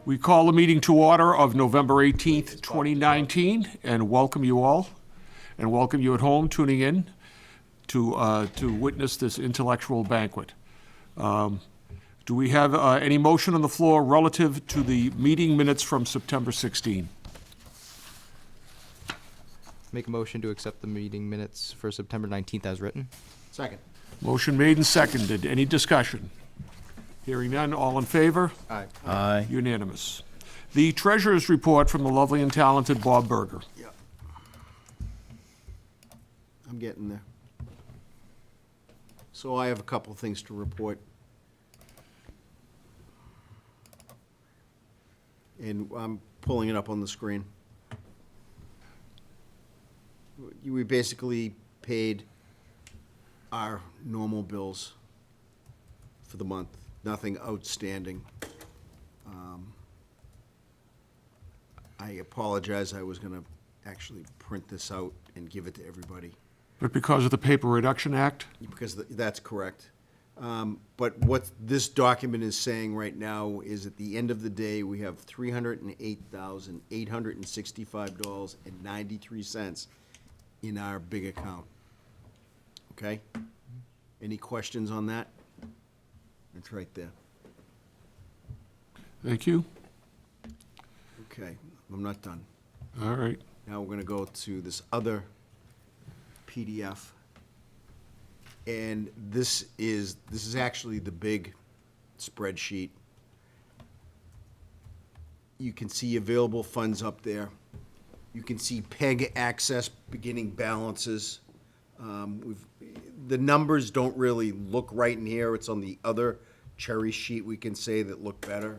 We call the meeting to order of November 18th, 2019, and welcome you all, and welcome you at home tuning in to witness this intellectual banquet. Do we have any motion on the floor relative to the meeting minutes from September 16? Make a motion to accept the meeting minutes for September 19th as written. Second. Motion made and seconded. Any discussion? Hearing none, all in favor? Aye. Aye. Unanimous. The treasurer's report from the lovely and talented Bob Berger. Yeah. I'm getting there. So I have a couple things to report. And I'm pulling it up on the screen. We basically paid our normal bills for the month. Nothing outstanding. I apologize, I was gonna actually print this out and give it to everybody, But because of the Paper Reduction Act, because that's correct. But what this document is saying right now is at the end of the day, we have $308,865.93 in our big account. Okay? Any questions on that? It's right there. thank you. Okay, I'm not done. All right. Now we're gonna go to this other PDF. And this is actually the big spreadsheet. You can see available funds up there. You can see PEG access beginning balances. The numbers don't really look right in here. It's on the other cherry sheet, we can say, that look better.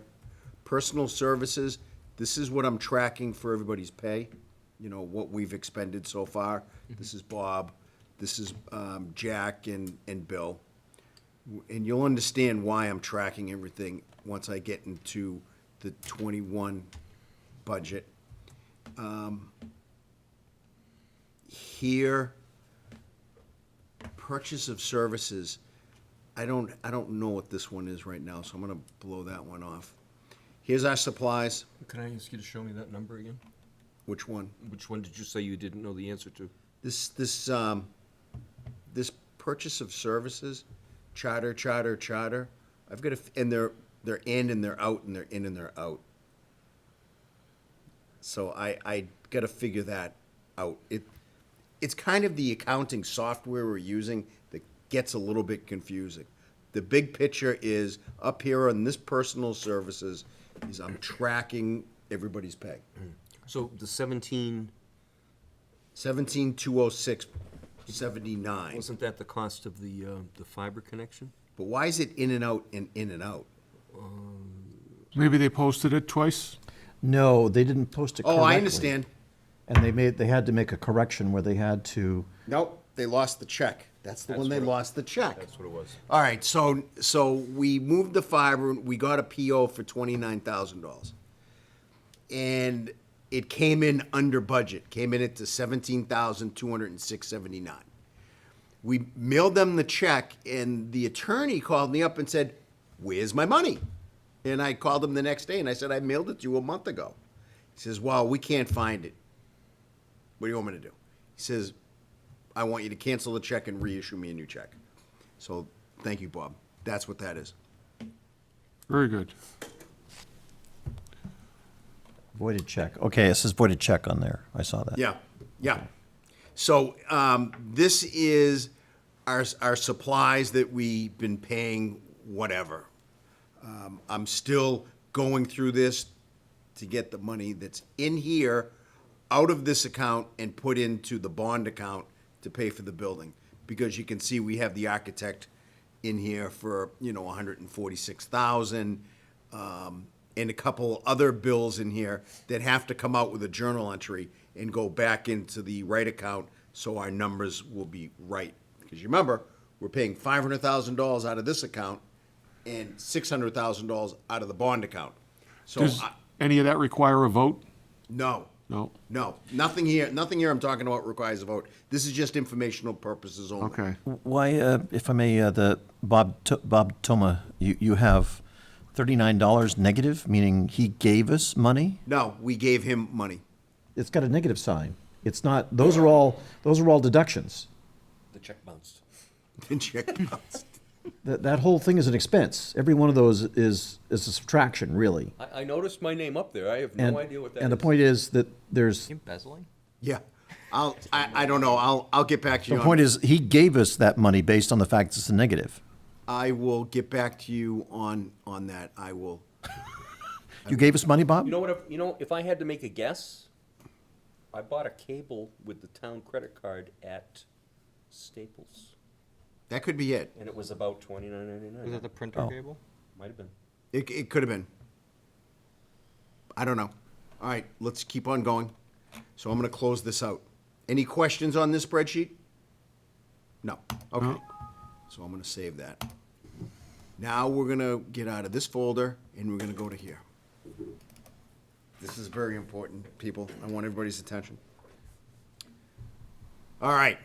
Personal services, this is what I'm tracking for everybody's pay, you know, what we've expended so far. This is Bob, this is Jack and Bill. And you'll understand why I'm tracking everything once I get into the 21 budget. Here, purchase of services, I don't know what this one is right now, so I'm gonna blow that one off. Here's our supplies. Can I ask you to show me that number again? Which one? Which one did you say you didn't know the answer to? This purchase of services, charter. I've got and they're in and they're out and they're in and they're out. So I got to figure that out. It's kind of the accounting software we're using that gets a little bit confusing. The big picture is up here on this personal services is I'm tracking everybody's pay. So the 17, 17,206.79. wasn't that the cost of the fiber connection? But why is it in and out and in and out? Maybe they posted it twice? No, they didn't post it correctly. Oh, I understand. And they had to make a correction where they had to, Nope, they lost the check. That's the one they lost the check. That's what it was. All right, so we moved the fiber, we got a PO for $29,000. And it came in under budget, came in at the $17,206.79. We mailed them the check, and the attorney called me up and said, "Where's my money?" And I called him the next day, and I said, "I mailed it to you a month ago." He says, "Well, we can't find it. What do you want me to do?" He says, "I want you to cancel the check and reissue me a new check." So, thank you, Bob. That's what that is. Very good. voided check. Okay, it says voided check on there. I saw that. Yeah, yeah. So this is our supplies that we've been paying, whatever. I'm still going through this to get the money that's in here out of this account and put into the bond account to pay for the building. Because you can see we have the architect in here for, $146,000, and a couple other bills in here that have to come out with a journal entry and go back into the right account so our numbers will be right. Because you remember, we're paying $500,000 out of this account and $600,000 out of the bond account. So Does any of that require a vote? no. No? No, nothing here I'm talking about requires a vote. This is just informational purposes only. Okay. Why, if I may, the Bob Toma, you have $39 negative, meaning he gave us money? No, we gave him money. It's got a negative sign. It's not, those are all deductions. The check bounced. Check bounced. That whole thing is an expense. Every one of those is a subtraction, really. I noticed my name up there. I have And, no idea what that is. and the point is that there's, You embezzling? Yeah. I don't know. I'll get back to you the on point is, he gave us that money based on the fact it's a negative. I will get back to you on that. I will. You gave us money, Bob? You know what? If I had to make a guess, I bought a cable with the town credit card at Staples, That could be it. and it was about $29.99. Was it the printer Oh. cable? Might have been. It could have been. I don't know. All right, let's keep on going. So I'm going to close this out. Any questions on this spreadsheet? No. Okay. No. So I'm going to save that. Now we're going to get out of this folder and we're going to go to here. This is very important, people. I want everybody's attention. All right.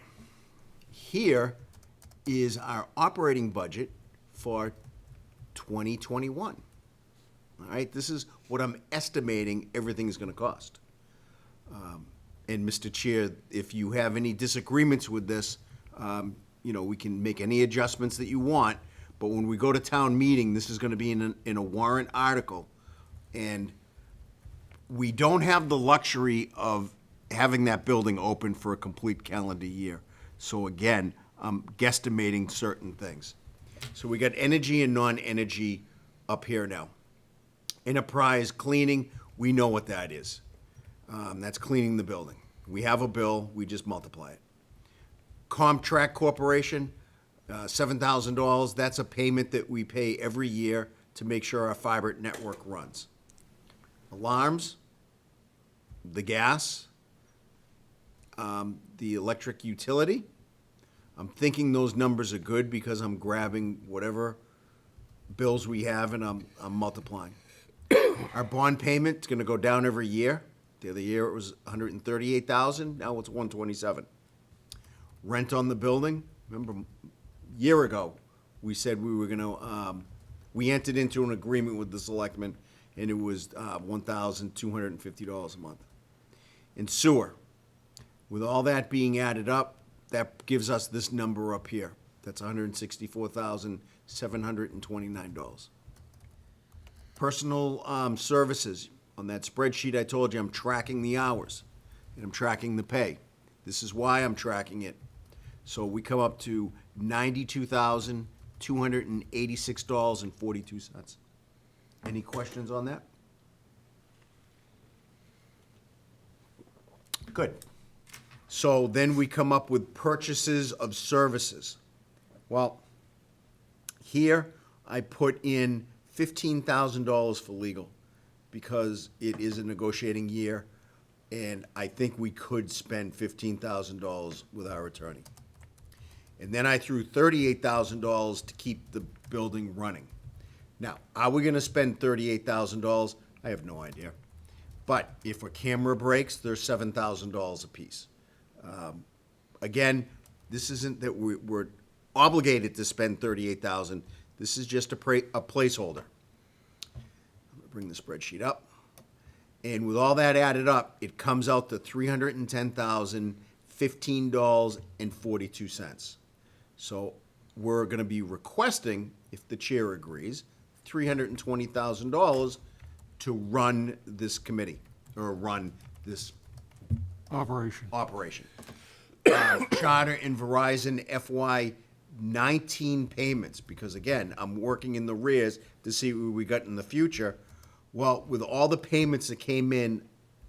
Here is our operating budget for 2021. All right, this is what I'm estimating everything is going to cost. And Mr. Chair, if you have any disagreements with this, we can make any adjustments that you want. But when we go to town meeting, this is going to be in a warrant article. And we don't have the luxury of having that building open for a complete calendar year. So again, I'm guesstimating certain things. So we got energy and non-energy up here now. Enterprise cleaning, we know what that is. That's cleaning the building. We have a bill, we just multiply it. Comtract Corporation, $7,000, that's a payment that we pay every year to make sure our fiber network runs. Alarms, the gas, the electric utility. I'm thinking those numbers are good because I'm grabbing whatever bills we have and I'm multiplying. Our bond payment's gonna go down every year. The other year it was $138,000, now it's $127,000. Rent on the building, remember, a year ago, we said we were gonna, we entered into an agreement with the selectmen, and it was $1,250 a month. And sewer, with all that being added up, that gives us this number up here. That's $164,729. Personal services, on that spreadsheet I told you, I'm tracking the hours, and I'm tracking the pay. This is why I'm tracking it. So we come up to $92,286.42. Any questions on that? Good. So then we come up with purchases of services. Well, here I put in $15,000 for legal because it is a negotiating year, and I think we could spend $15,000 with our attorney. And then I threw $38,000 to keep the building running. Now, are we gonna spend $38,000? I have no idea. But if a camera breaks, they're $7,000 apiece. Again, this isn't that we're obligated to spend $38,000. This is just a placeholder. I'm gonna bring the spreadsheet up. And with all that added up, it comes out to $310,015.42. So we're gonna be requesting, if the chair agrees, $320,000 to run this committee, or run this Operation. operation. Charter and Verizon FY 19 payments, because again, I'm working in the rears to see what we got in the future. Well, with all the payments that came in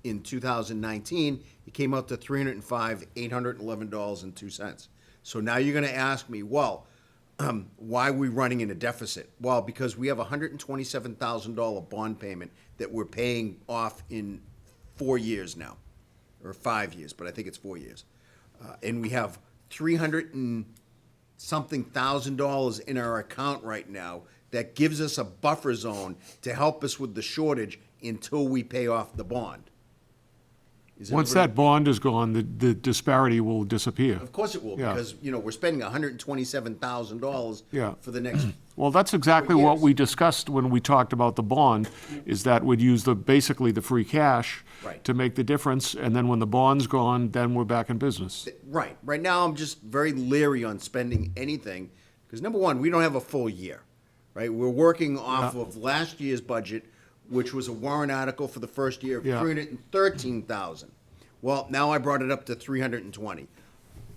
2019, it came out to $305,811.02. So now you're gonna ask me, well, why are we running in a deficit? Well, because we have a $127,000 bond payment that we're paying off in 4 years now, or 5 years, but I think it's 4 years. And we have 300 and something $1,000 in our account right now that gives us a buffer zone to help us with the shortage until we pay off the bond. Once everybody- that bond is gone, the disparity will disappear. Of course it will, Yeah. because, we're spending $127,000 Yeah. for the next, Well, that's exactly what years. we discussed when we talked about the bond, is that we'd use basically the free cash Right. to make the difference, and then when the bond's gone, then we're back in business. right. Right now, I'm just very leery on spending anything, because number one, we don't have a full year, right? We're working off of last year's budget, which was a warrant article for the first year of Yeah. 313,000. Well, now I brought it up to 320.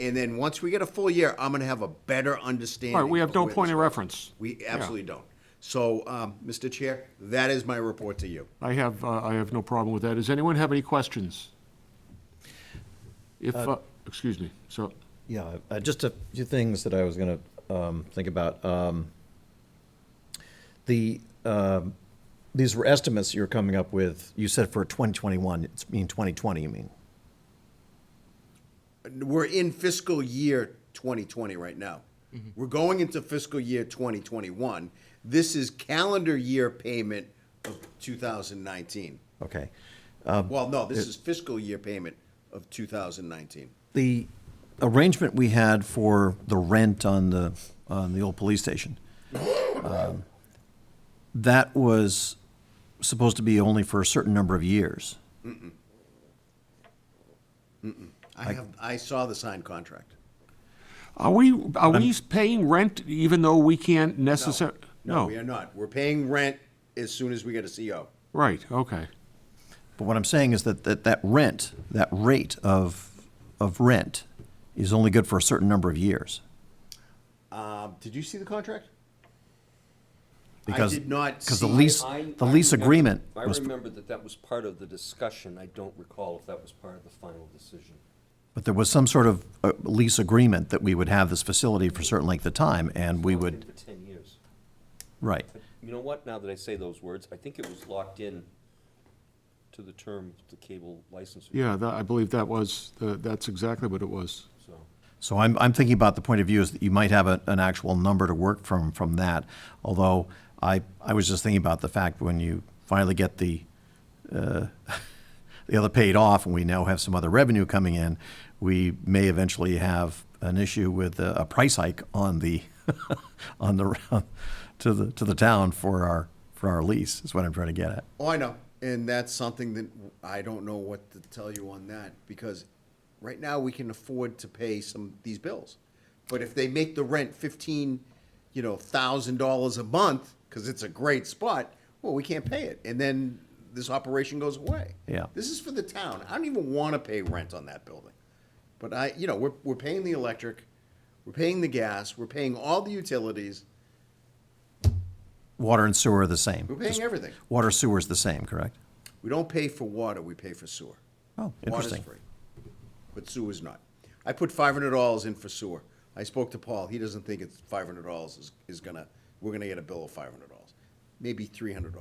And then once we get a full year, I'm gonna have a better understanding. All right, we have no where point this of goes. reference. We absolutely don't. So, Mr. Chair, that is my report to you. I have no problem with that. Does anyone have any questions? If, excuse me, so, Yeah, just a few things that I was gonna think about. These were estimates you're coming up with, you said for 2021, it's 2020, you mean? We're in fiscal year 2020 right now. We're going into fiscal year 2021. This is calendar year payment of 2019. Okay. Well, no, this is fiscal year payment of 2019. The arrangement we had for the rent on the old police station, that was supposed to be only for a certain number of years. I saw the signed contract. are we paying rent even though we can't necessarily? No, we are not. We're paying rent as soon as we get a CO. Right, okay. But what I'm saying is that rent, that rate of rent is only good for a certain number of years. Did you see the contract? Because, did not because the see- lease, the lease agreement I was, remember that was part of the discussion. I don't recall if that was part of the final decision. but there was some sort of lease agreement that we would have this facility for a certain length of time, and we Locked in would, For 10 years. right. But you know what, now that I say those words, I think it was locked in to the term of the cable license. Yeah, I believe that's exactly what it was. So, So I'm thinking about the point of view is that you might have an actual number to work from that, although I was just thinking about the fact when you finally get the other paid off and we now have some other revenue coming in, we may eventually have an issue with a price hike on the, to the town for our lease, is what I'm trying to get at. Oh, I know. And that's something that I don't know what to tell you on that, because right now we can afford to pay these bills. But if they make the rent $1,000 a month, because it's a great spot, well, we can't pay it. And then this operation goes away. Yeah. This is for the town. I don't even want to pay rent on that building. But we're paying the electric, we're paying the gas, we're paying all the utilities, Water and sewer are the same. we're paying everything. Water, sewer is the same, correct? We don't pay for water, we pay for sewer. Oh, Water's interesting. free, but sewer's not. I put $500 in for sewer. I spoke to Paul, he doesn't think it's $500 we're gonna get a bill of $500, maybe $300.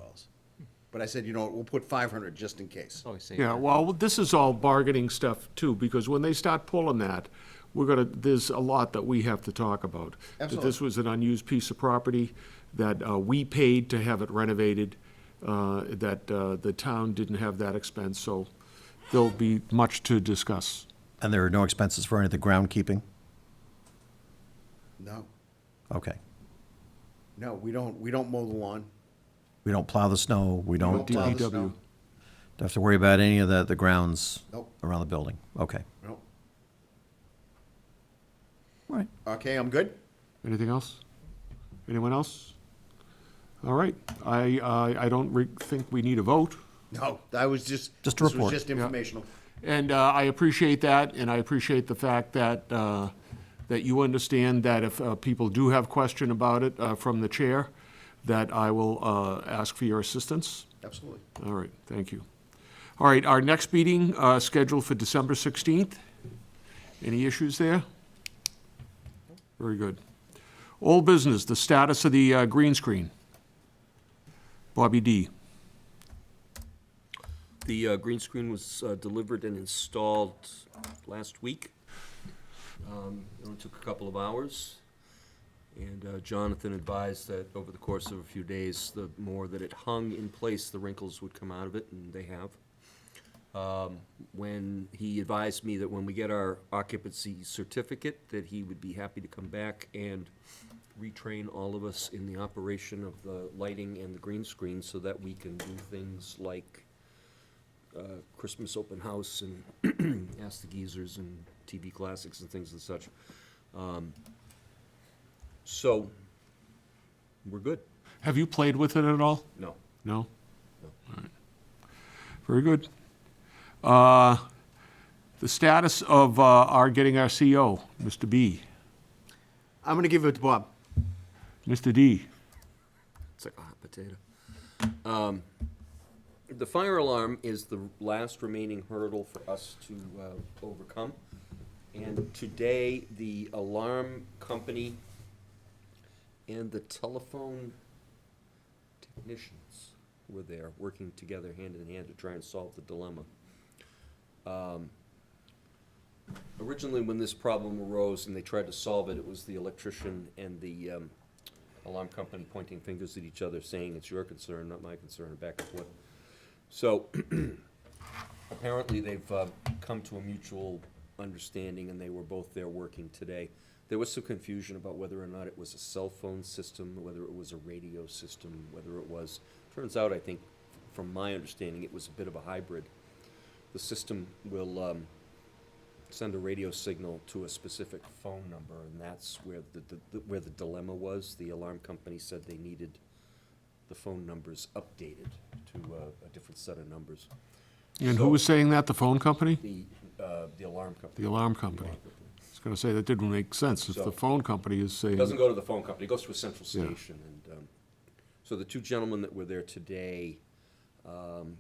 But I said, we'll put 500 just in case. Always say Yeah, that. well, this is all bargaining stuff too, because when they start pulling that, there's a lot that we have to talk about. That this Absolutely. was an unused piece of property, that we paid to have it renovated, that the town didn't have that expense, so there'll be much to discuss. And there are no expenses for any of the groundkeeping? No, Okay. no, we don't mow the lawn. We don't plow the snow, we don't don't plow the DPW. snow. don't have to worry about any of the grounds Nope. around the building? Okay. No. All right. Okay, I'm good? Anything else? Anyone else? All right, I don't think we need a vote. No, that was just. Just a this was report. just informational. And I appreciate that, and I appreciate the fact that, that you understand that if people do have question about it from the chair, that I will ask for your assistance. Absolutely. All right, thank you. All right, our next meeting scheduled for December 16th. Any issues there? Very good. Old business, the status of the green screen. Bobby D. the green screen was delivered and installed last week. It only took a couple of hours. And Jonathan advised that over the course of a few days, the more that it hung in place, the wrinkles would come out of it, and they have. when he advised me that when we get our occupancy certificate, that he would be happy to come back and retrain all of us in the operation of the lighting and the green screen so that we can do things like Christmas open house and Ask the Geezers and TV classics and things and such. So, we're good. Have you played with it at all? No. No? No. All right. Very good. The status of our getting our CO, Mr. B. I'm gonna give it to Bob. Mr. D. It's like a hot potato. The fire alarm is the last remaining hurdle for us to overcome. And today, the alarm company and the telephone technicians were there, working together hand in hand to try and solve the dilemma. Originally, when this problem arose and they tried to solve it, it was the electrician and the alarm company pointing fingers at each other, saying, "It's your concern, not my concern," and back and forth. So, apparently, they've come to a mutual understanding, and they were both there working today. There was some confusion about whether or not it was a cell phone system, whether it was a radio system, whether it was... Turns out, I think, from my understanding, it was a bit of a hybrid. The system will send a radio signal to a specific phone number, and that's where where the dilemma was. The alarm company said they needed the phone numbers updated to a different set of numbers. And So- who was saying that? The phone company? The alarm company. The alarm company. I was going to say, that didn't make sense if So- the phone company is saying... It doesn't go to the phone company, it goes to a central Yeah. station. And so the two gentlemen that were there today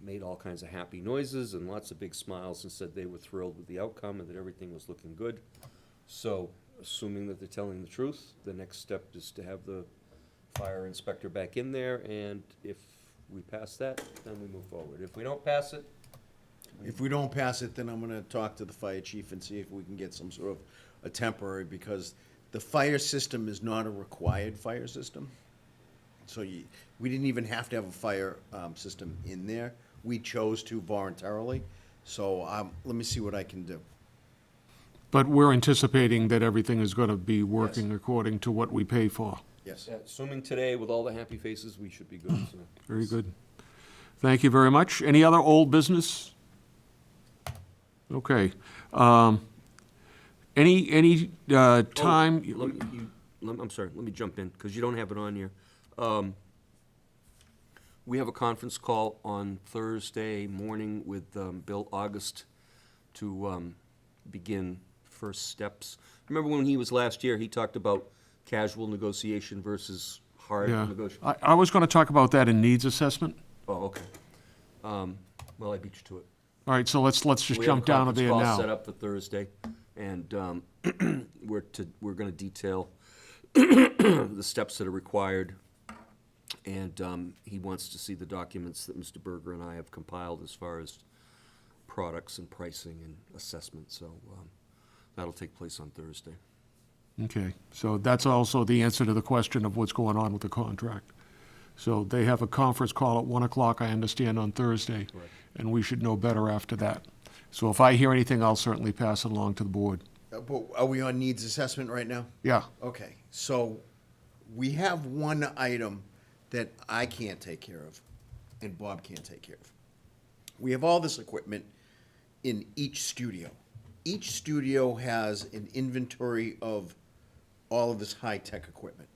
made all kinds of happy noises and lots of big smiles and said they were thrilled with the outcome and that everything was looking good. So, assuming that they're telling the truth, the next step is to have the fire inspector back in there, and if we pass that, then we move forward. If we don't pass it, If we don't pass it, then I'm gonna talk to the fire chief and see if we can get some sort of a temporary, because the fire system is not a required fire system. So we didn't even have to have a fire system in there. We chose to voluntarily. So let me see what I can do. But we're anticipating that everything is going to be working according to what we pay for. Yes. assuming today with all the happy faces, we should be good. So. Very good. Thank you very much. Any other old business? Okay. Any time? I'm sorry, let me jump in, because you don't have it on here. We have a conference call on Thursday morning with Bill August to begin first steps. Remember when he was last year, he talked about casual negotiation versus hard Yeah. negotiation? I was going to talk about that in needs assessment. Oh, okay. Well, I beat you to it. All right, so let's just We have a jump down to conference there call now. set up for Thursday, and we're gonna detail the steps that are required. And he wants to see the documents that Mr. Berger and I have compiled as far as products and pricing and assessment, so that'll take place on Thursday. Okay, so that's also the answer to the question of what's going on with the contract. So they have a conference call at 1 o'clock, I understand, on Thursday, Correct. and we should know better after that. So if I hear anything, I'll certainly pass it along to the board. But are we on needs assessment right now? Yeah, Okay, so we have one item that I can't take care of and Bob can't take care of. We have all this equipment in each studio. Each studio has an inventory of all of this high-tech equipment.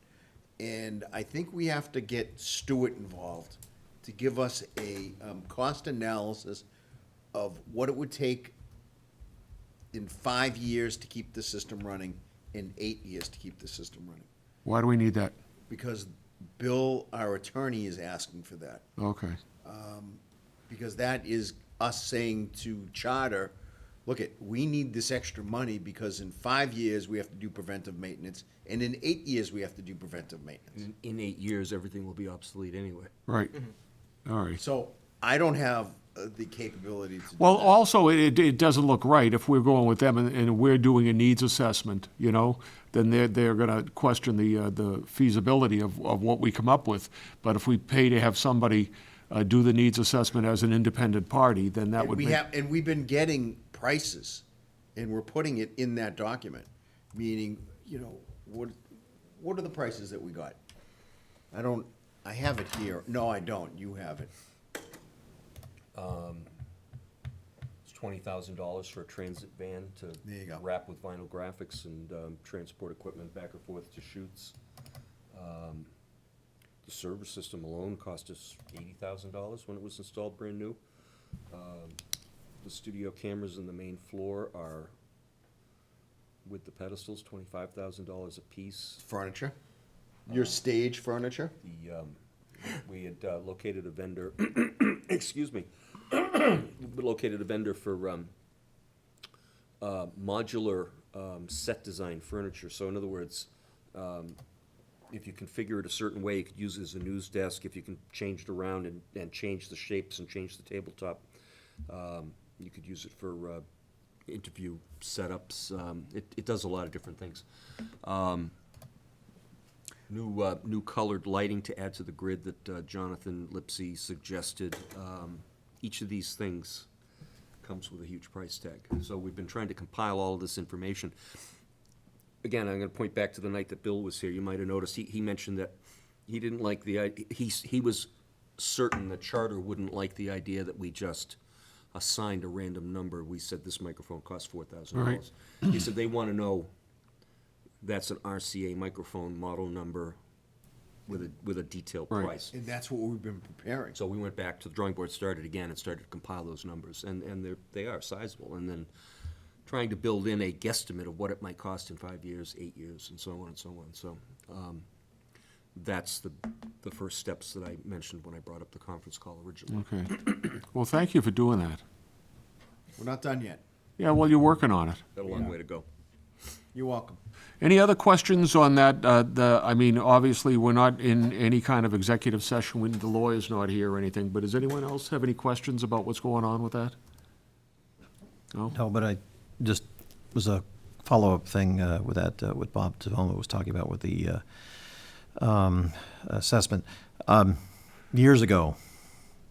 And I think we have to get Stuart involved to give us a cost analysis of what it would take in 5 years to keep the system running, in 8 years to keep the system running. why do we need that? Because Bill, our attorney, is asking for that. Okay, Because that is us saying to Charter, look, we need this extra money because in 5 years, we have to do preventive maintenance, and in 8 years, we have to do preventive maintenance. In 8 years, everything will be obsolete anyway. right, all right. So I don't have the capability to do Well, that. also, it doesn't look right if we're going with them and we're doing a needs assessment, you know, then they're going to question the feasibility of what we come up with. But if we pay to have somebody do the needs assessment as an independent party, then that And would we make. have, and we've been getting prices, and we're putting it in that document, meaning, what are the prices that we got? I have it here. No, I don't. You have it. It's $20,000 for a transit van to There you go. wrap with vinyl graphics and transport equipment back and forth to shoots. The server system alone cost us $80,000 when it was installed brand new. The studio cameras in the main floor are, with the pedestals, $25,000 a piece. Furniture? Your stage furniture? We had located a vendor, excuse me, we located a vendor for modular set design furniture. So in other words, if you configure it a certain way, you could use it as a news desk. If you can change it around and change the shapes and change the tabletop, you could use it for interview setups. It does a lot of different things. New colored lighting to add to the grid that Jonathan Lipsey suggested. Each of these things comes with a huge price tag. So we've been trying to compile all of this information. Again, I'm going to point back to the night that Bill was here. You might have noticed he mentioned that he didn't like the idea. He was certain that Charter wouldn't like the idea that we just assigned a random number. We said this microphone costs $4,000. Right. He said they want to know that's an RCA microphone model number with a detailed Right. price. And that's what we've been preparing. So we went back to the drawing board, started again, and started to compile those numbers, and they are sizable. And then trying to build in a guesstimate of what it might cost in 5 years, 8 years, and so on and so on. So that's the first steps that I mentioned when I brought up the conference call originally. Okay. Well, thank you for doing that. We're not done yet. Yeah, well, you're working on it. Got a long way to go. You're welcome. Any other questions on that? Obviously, we're not in any kind of executive session. The lawyer's not here or anything, but does anyone else have any questions about what's going on with that? No? No, but I just, was a follow-up thing with that, what Bob Tavoma was talking about with the assessment. Years ago,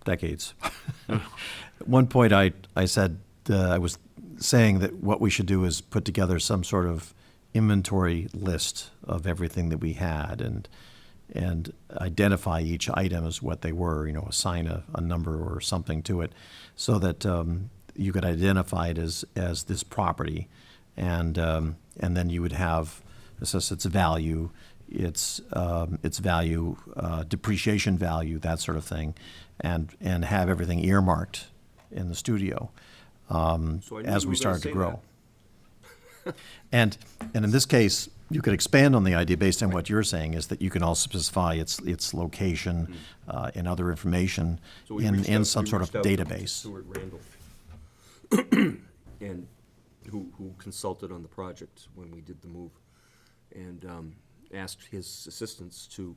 decades, at one point I said, I was saying that what we should do is put together some sort of inventory list of everything that we had and identify each item as what they were, assign a number or something to it so that you could identify it as this property and then you would have assess its value, its value, depreciation value, that sort of thing, and have everything earmarked in the studio So I knew as you we were gonna started to say grow. And in this case, you could expand on the idea based on what you're saying is that you can also specify its location and other information So we reached in out- some we sort of reached out to database. Stuart Randall, and who consulted on the project when we did the move, and asked his assistants to.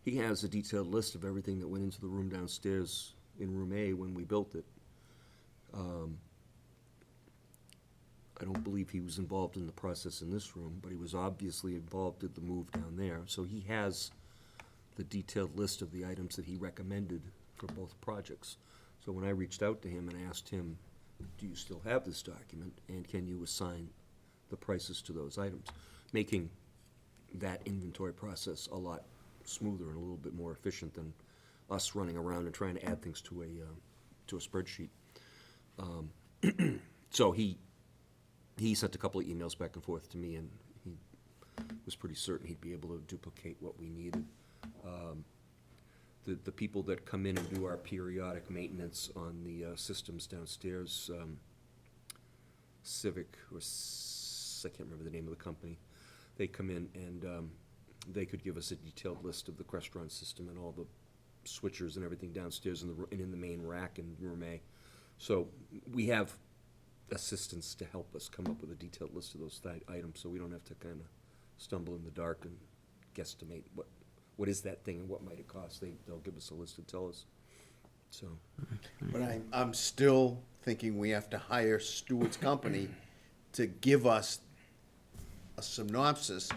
He has a detailed list of everything that went into the room downstairs in room A when we built it. I don't believe he was involved in the process in this room, but he was obviously involved in the move down there. So he has the detailed list of the items that he recommended for both projects. So when I reached out to him and asked him, do you still have this document, and can you assign the prices to those items? Making that inventory process a lot smoother and a little bit more efficient than us running around and trying to add things to a spreadsheet. So he sent a couple of emails back and forth to me, and he was pretty certain he'd be able to duplicate what we needed. The people that come in and do our periodic maintenance on the systems downstairs, Civic, I can't remember the name of the company, they come in and they could give us a detailed list of the Crestron system and all the switchers and everything downstairs and in the main rack in room A. So we have assistants to help us come up with a detailed list of those items, so we don't have to kind of stumble in the dark and guesstimate what is that thing and what might it cost. They'll give us a list and tell us. So But I'm still thinking we have to hire Stewart's company to give us a synopsis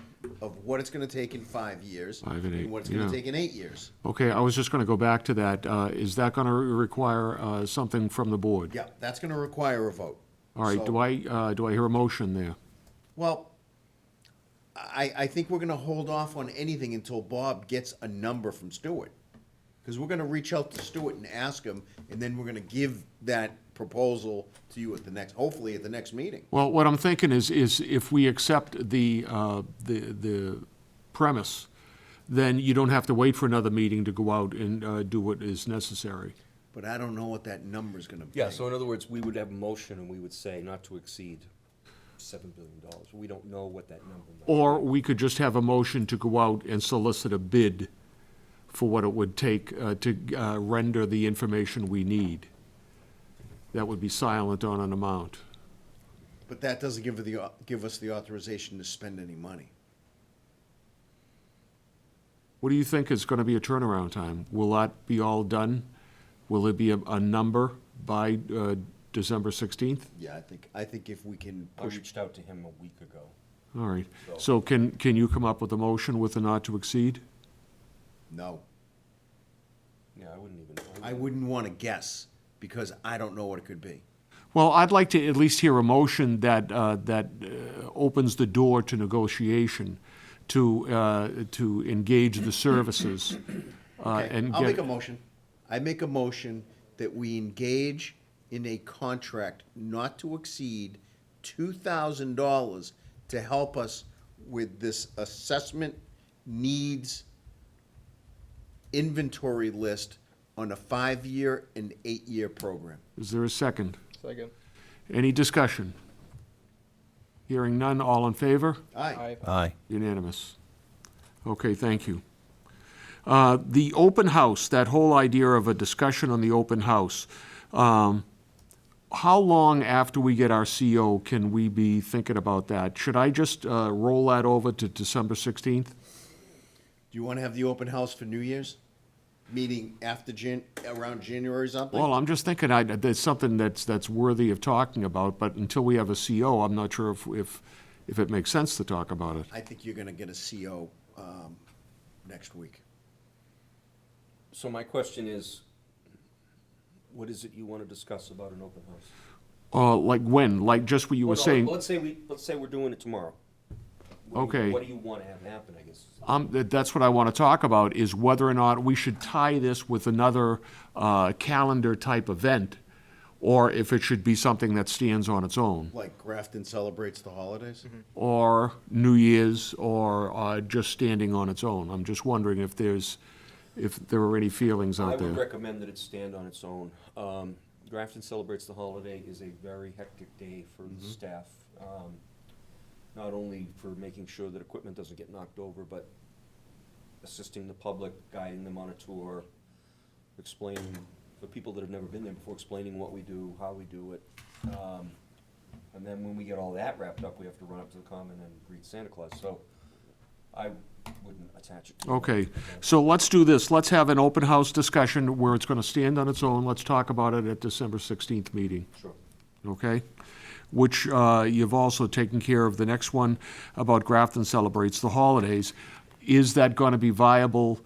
of what it's gonna take in 5 years. 5 and 8, what it's gonna yeah. take in 8 years. Okay, I was just gonna go back to that. Is that gonna require something from the board? Yeah, that's gonna require a vote. All right, So- do I hear a motion there? Well, I think we're gonna hold off on anything until Bob gets a number from Stewart. Because we're gonna reach out to Stewart and ask him, and then we're gonna give that proposal to you at the next, hopefully at the next meeting. Well, what I'm thinking is if we accept the premise, then you don't have to wait for another meeting to go out and do what is necessary. But I don't know what that number's gonna be. Yeah, so in other words, we would have a motion and we would say not to exceed $7 billion. We don't know what that number might be. Or we could just have a motion to go out and solicit a bid for what it would take to render the information we need. That would be silent on an amount. But that doesn't give us the authorization to spend any money. What do you think is going to be a turnaround time? Will that be all done? Will there be a number by December 16th? Yeah, I think if we can I push, reached out to him a week ago. All right. So can you come up with a motion with a not to exceed? no. Yeah, I wouldn't even. I wouldn't wanna guess, because I don't know what it could be. Well, I'd like to at least hear a motion that opens the door to negotiation, to engage the services. And I'll get- make a motion. I make a motion that we engage in a contract not to exceed $2,000 to help us with this assessment needs inventory list on a 5-year and 8-year program. Is there a second? Second. Any discussion? Hearing none, all in favor? Aye. Aye. Unanimous. Okay, thank you. The open house, that whole idea of a discussion on the open house, how long after we get our CO can we be thinking about that? Should I just roll that over to December 16th? Do you wanna have the open house for New Year's? Meeting after around January or something? Well, I'm just thinking there's something that's worthy of talking about, but until we have a CO, I'm not sure if it makes sense to talk about it. I think you're gonna get a CO, next week. So my question is, what is it you want to discuss about an open house? Like when? Like just what you were Well, no, saying? Let's say we're doing it tomorrow. Okay. What do you want to have happen, I guess? That's what I want to talk about, is whether or not we should tie this with another calendar-type event, or if it should be something that stands on its own, Like Grafton celebrates the holidays? or New Year's, or just standing on its own. I'm just wondering if there are any feelings I out would there. recommend that it stand on its own. Grafton Celebrates the Holiday is a very hectic day for the staff. Not only for making sure that equipment doesn't get knocked over, but assisting the public, guiding them on a tour, explaining, for people that have never been there before, explaining what we do, how we do it. And then when we get all that wrapped up, we have to run up to the common and greet Santa Claus. So I wouldn't attach it. to Okay, it. so let's do this. Let's have an open house discussion where it's going to stand on its own. Let's talk about it at December 16th meeting. Sure. Okay? Which you've also taken care of the next one about Grafton Celebrates the Holidays. Is that going to be viable?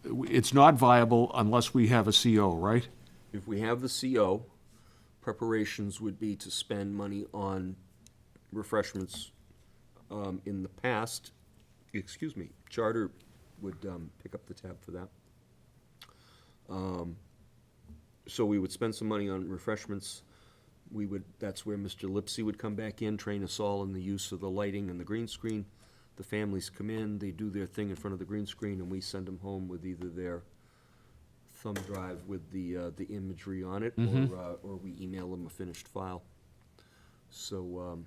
It's not viable unless we have a CO, right? If we have the CO, preparations would be to spend money on refreshments. In the past, Charter would pick up the tab for that. So we would spend some money on refreshments. That's where Mr. Lipsy would come back in, train us all in the use of the lighting and the green screen. The families come in, they do their thing in front of the green screen, and we send them home with either their thumb drive with the imagery on it, or we email them a finished file. So,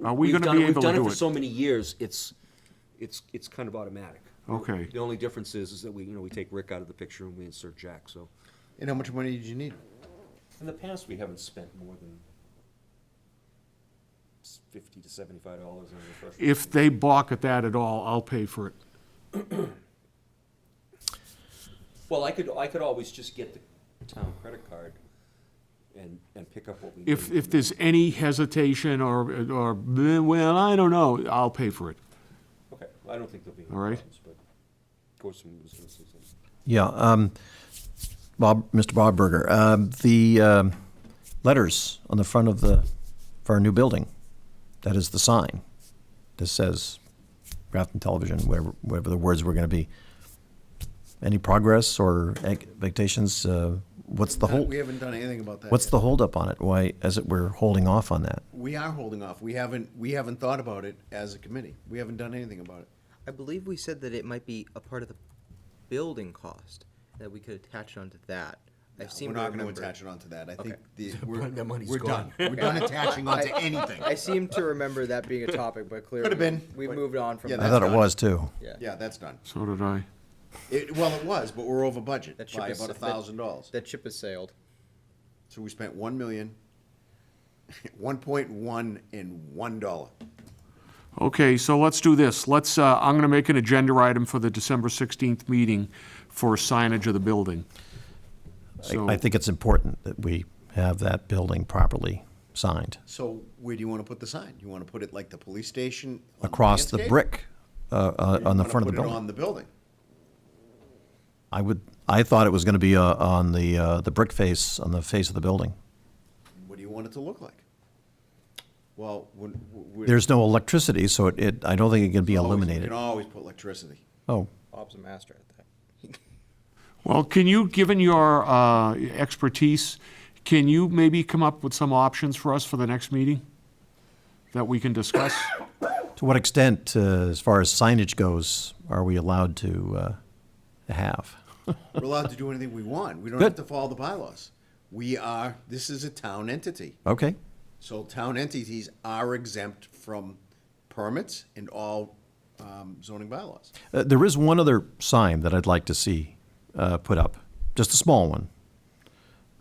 Are we we've gonna done be it- able to We've done do it for it? so many years, it's kind of automatic. Okay. The only difference is that we take Rick out of the picture and we insert Jack, so. And how much money did you need? In the past, we haven't spent more than $50 to $75 on refreshments. If they balk at that at all, I'll pay for it. Well, I could always just get the town credit card and pick up what we. If need. there's any hesitation or, well, I don't know, I'll pay for it. Okay, I don't think there'll be any All right. problems, but Gorson was gonna say something. Yeah, Mr. Bob Berger, the letters on the front for our new building, that is the sign. This says Grafton Television, whatever the words were going to be. Any progress or expectations? What's the We haven't done anything about that. What's yet. the holdup on it? Why is it we're holding off on that? We are holding off. We haven't thought about it as a committee. We haven't done anything about it. I believe we said that it might be a part of the building cost, that we could attach it onto that. I seem We're to not going to remember. attach it onto that. I think Okay. That money's we're gone. done. We're done attaching onto anything. I seem to remember that being a topic, but clearly Could've been, we've but- moved on from Yeah, I that. thought it done. was too. Yeah, that's done. So did I. Well, it was, but we're over budget That ship by is- about $1,000. That ship has sailed. So we spent 1 million, 1.1 and $1. Okay, so let's do this. I'm gonna make an agenda item for the December 16th meeting for signage of the building. So, I think it's important that we have that building properly signed. So where do you want to put the sign? You want to put it like the police station? on Across the landscape? brick Or you on the wanna front of the put it building. on the building? I thought it was going to be on the brick face, on the face of the building. What do you want it to look like? Well, There's no electricity, so I don't think it can be You illuminated. can always put electricity. Oh, Bob's a master at that. well, can you, given your expertise, can you maybe come up with some options for us for the next meeting that we can discuss? to what extent, as far as signage goes, are we allowed to have? We're allowed to do anything we want. We don't Good. have to follow the bylaws. This is a town entity. Okay, So town entities are exempt from permits and all zoning bylaws. there is one other sign that I'd like to see put up, just a small one,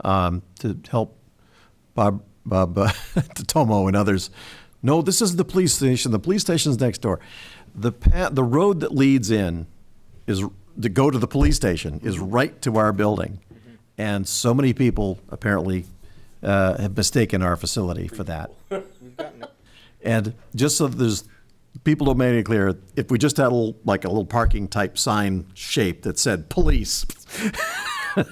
to help Bob Totomo and others. No, this isn't the police station. The police station's next door. The road that leads in is to go to the police station is right to our building, and so many people apparently have mistaken our facility for that. We've gotten it. And just so that there's people don't make it clear, if we just had a little parking type sign shape that said police, You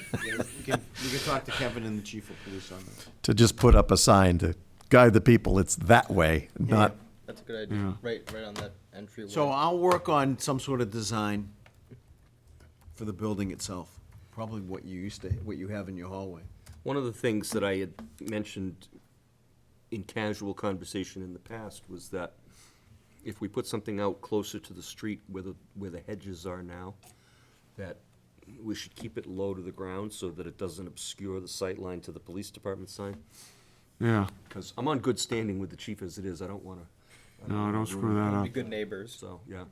can talk to Kevin and the chief of police on that. to just put up a sign to guide the people, it's that way, not. That's a good idea. Right on that entryway. So I'll work on some sort of design for the building itself. Probably what you have in your hallway. One of the things that I had mentioned in casual conversation in the past was that if we put something out closer to the street where the hedges are now, that we should keep it low to the ground so that it doesn't obscure the sight line to the police department sign. Yeah, Because I'm on good standing with the chief as it is. I don't want to. no, don't screw that Be up. good neighbors. So, yeah.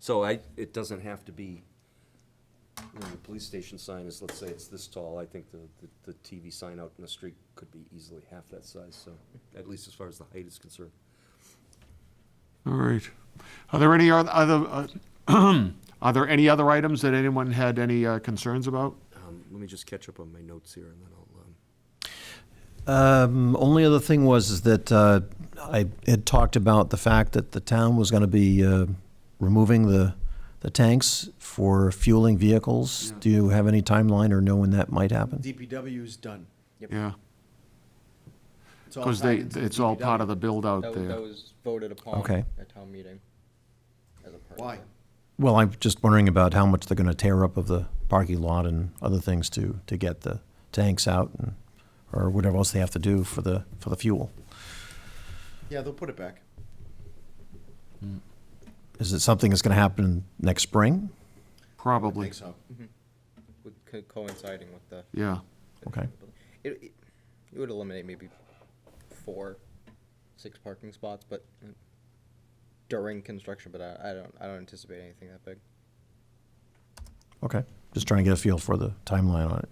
So it doesn't have to be, the police station sign is, let's say it's this tall. I think the TV sign out in the street could be easily half that size, so, at least as far as the height is concerned. All right. Are there any other, are there any other items that anyone had any concerns about? Let me just catch up on my notes here and then I'll, Only other thing is that I had talked about the fact that the town was going to be removing the tanks for fueling vehicles. Yeah. Do you have any timeline or know when that might happen? DPW is done. Yeah, It's all because tied into the it's all part of DPW. the build-out That there. was voted upon Okay. at town meeting. As a part of Why? it. Well, I'm just wondering about how much they're going to tear up of the parking lot and other things to get the tanks out or whatever else they have to do for the fuel. Yeah, they'll put it back. Is it something that's going to happen next spring? I Probably, think so. With coinciding with the. yeah. Okay. It would eliminate maybe 4, 6 parking spots, but during construction, but I don't anticipate anything that big. Okay. Just trying to get a feel for the timeline on it.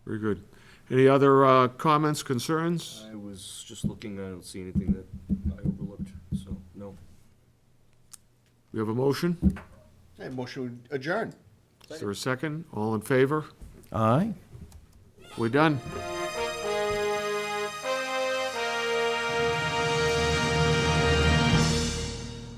Very good. Any other comments, concerns? I was just looking, I don't see anything that I overlooked, so, no. We have a motion? Hey, motion adjourn. Is there a second? All in favor? Aye. We're done.